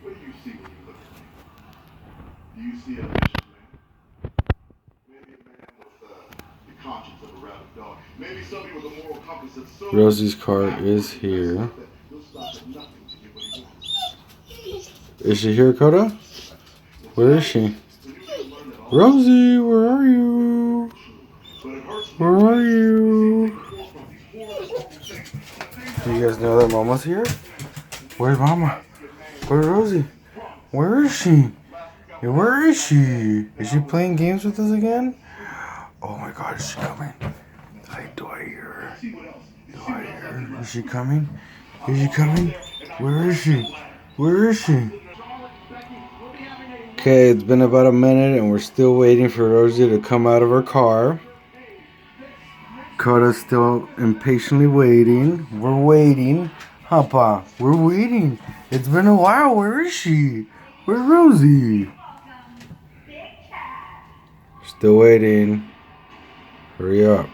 What do you see when you look at me? Do you see a vicious man? Maybe a man with the conscience of a rabid dog. Maybe somebody with a moral compass that's so... Rosie's car is here. Is she here, Coda? Where is she? Rosie, where are you? Where are you? You guys know that Mama's here? Where's Mama? Where's Rosie? Where is she? Where is she? Is she playing games with us again? Oh my God, is she coming? Do I hear her? Do I hear her? Is she coming? Is she coming? Where is she? Where is she? Okay, it's been about a minute and we're still waiting for Rosie to come out of her car. Coda's still impatiently waiting. We're waiting. Huh, Pa? We're waiting. It's been a while. Where is she? Where's Rosie? Still waiting. Hurry up.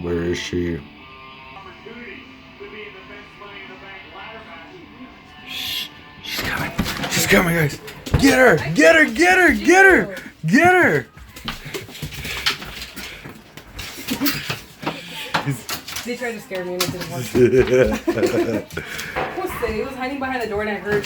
Where is she? Shh. She's coming. She's coming, guys. Get her. Get her. Get her. Get her. Get her. They tried to scare me and it didn't work. He was hiding behind the door and I heard.